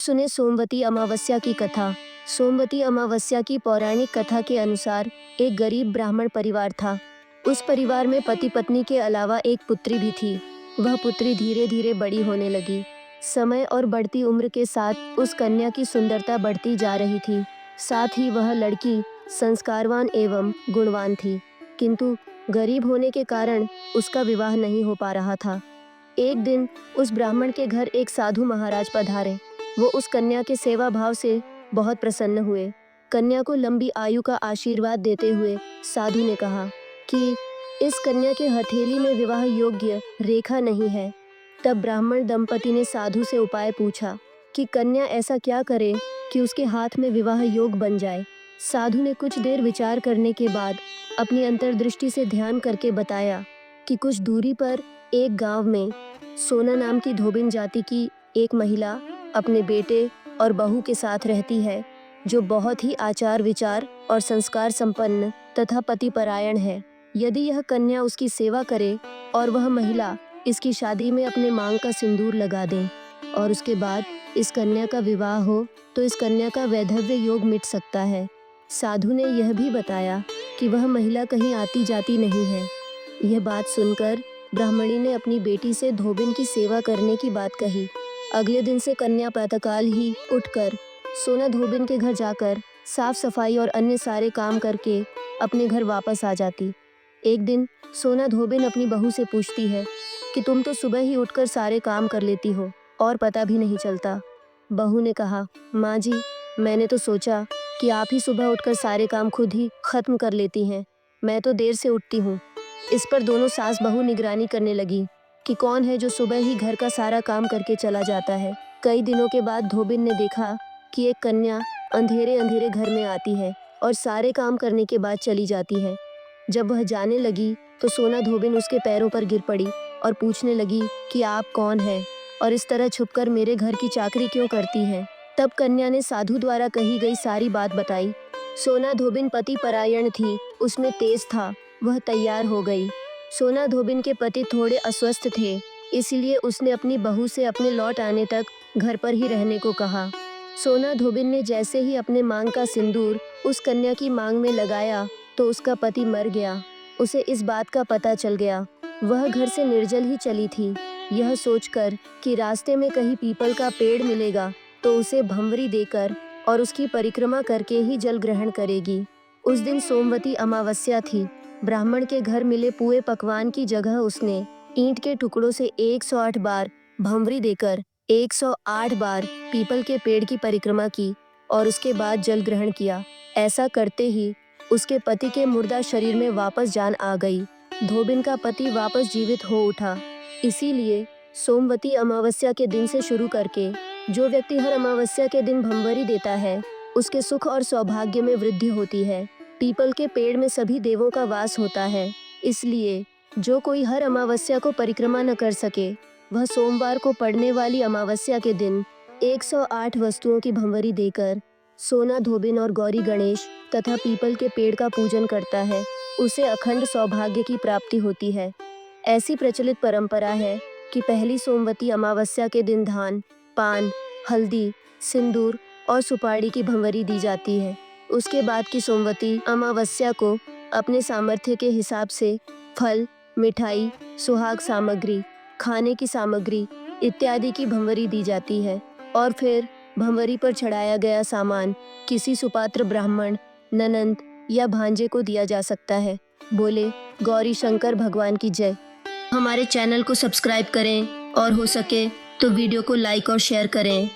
सुने सोमवती अमावस्या की कथा। सोमवती अमावस्या की पौराणिक कथा के अनुसार एक गरीब ब्राह्मण परिवार था। उस परिवार में पति पत्नी के अलावा एक पुत्री भी थी। वह पुत्री धीरे धीरे बड़ी होने लगी। समय और बढ़ती उम्र के साथ उस कन्या की सुंदरता बढ़ती जा रही थी। साथ ही वह लड़की संस्कारवान एवं गुणवान थी, किंतु गरीब होने के कारण उसका विवाह नहीं हो पा रहा था। एक दिन उस ब्राह्मण के घर एक साधु महाराज पधारे। वो उस कन्या के सेवा भाव से बहुत प्रसन्न हुए। कन्या को लंबी आयु का आशीर्वाद देते हुए साधु ने कहा कि इस कन्या के हथेली में विवाह योग्य रेखा नहीं है। तब ब्राह्मण दंपति ने साधु से उपाय पूछा कि कन्या ऐसा क्या करे कि उसके हाथ में विवाह योग बन जाए। साधु ने कुछ देर विचार करने के बाद अपनी अंतर्दृष्टि से ध्यान करके बताया कि कुछ दूरी पर एक गांव में सोना नाम की धोबिन जाति की एक महिला अपने बेटे और बहू के साथ रहती है, जो बहुत ही आचार विचार और संस्कार संपन्न तथा पतिपरायण है। यदि यह कन्या उसकी सेवा करे और वह महिला इसकी शादी में अपने मांग का सिंदूर लगा दे और उसके बाद इस कन्या का विवाह हो तो इस कन्या का वैधव्य योग मिट सकता है। साधु ने यह भी बताया कि वह महिला कहीं आती जाती नहीं है। यह बात सुनकर ब्राह्मणी ने अपनी बेटी से धोबिन की सेवा करने की बात कही। अगले दिन से कन्या प्रातःकाल ही उठकर सोना धोबिन के घर जाकर साफ सफाई और अन्य सारे काम करके अपने घर वापस आ जाती। एक दिन सोना धोबिन अपनी बहू से पूछती है कि तुम तो सुबह ही उठकर सारे काम कर लेती हो और पता भी नहीं चलता। बहू ने कहा, माँ जी, मैंने तो सोचा कि आप ही सुबह उठकर सारे काम खुद ही खत्म कर लेती हैं। मैं तो देर से उठती हूँ। इस पर दोनों सास बहू निगरानी करने लगी कि कौन है जो सुबह ही घर का सारा काम करके चला जाता है। कई दिनों के बाद धोबिन ने देखा कि एक कन्या अंधेरे अंधेरे घर में आती है और सारे काम करने के बाद चली जाती है। जब वह जाने लगी तो सोना धोबिन उसके पैरों पर गिर पड़ी और पूछने लगी कि आप कौन हैं और इस तरह छुपकर मेरे घर की चाकरी क्यों करती हैं। तब कन्या ने साधु द्वारा कही गई सारी बात बताई। सोना धोबिन पति परायण थी, उसमें तेज था, वह तैयार हो गई। सोना धोबिन के पति थोड़े अस्वस्थ थे, इसलिए उसने अपनी बहू से अपने लौट आने तक घर पर ही रहने को कहा। सोना धोबिन ने जैसे ही अपने मांग का सिंदूर उस कन्या की मांग में लगाया तो उसका पति मर गया। उसे इस बात का पता चल गया। वह घर से निर्जल ही चली थी, यह सोचकर कि रास्ते में कहीं पीपल का पेड़ मिलेगा तो उसे भंवरी देकर और उसकी परिक्रमा करके ही जल ग्रहण करेगी। उस दिन सोमवती अमावस्या थी। ब्राह्मण के घर मिले पुए पकवान की जगह उसने ईंट के टुकड़ों से 108 बार भंवरी देकर 108 बार पीपल के पेड़ की परिक्रमा की और उसके बाद जल ग्रहण किया। ऐसा करते ही उसके पति के मुर्दा शरीर में वापस जान आ गई। धोबिन का पति वापस जीवित हो उठा। इसीलिए सोमवती अमावस्या के दिन से शुरू करके जो व्यक्ति हर अमावस्या के दिन भंवरी देता है, उसके सुख और सौभाग्य में वृद्धि होती है। पीपल के पेड़ में सभी देवों का वास होता है, इसलिए जो कोई हर अमावस्या को परिक्रमा न कर सके, वह सोमवार को पड़ने वाली अमावस्या के दिन 108 वस्तुओं की भंवरी देकर सोना धोबिन और गौरी गणेश तथा पीपल के पेड़ का पूजन करता है, उसे अखंड सौभाग्य की प्राप्ति होती है। ऐसी प्रचलित परंपरा है कि पहली सोमवती अमावस्या के दिन धान, पान, हल्दी, सिंदूर और सुपारी की भंवरी दी जाती है। उसके बाद की सोमवती अमावस्या को अपने सामर्थ्य के हिसाब से फल, मिठाई, सुहाग सामग्री, खाने की सामग्री इत्यादि की भंवरी दी जाती है और फिर भंवरी पर चढ़ाया गया सामान किसी सुपात्र ब्राह्मण, ननंद या भांजे को दिया जा सकता है। बोले गौरी शंकर भगवान की जय। हमारे चैनल को सब्सक्राइब करें और हो सके तो वीडियो को लाइक और शेयर करें।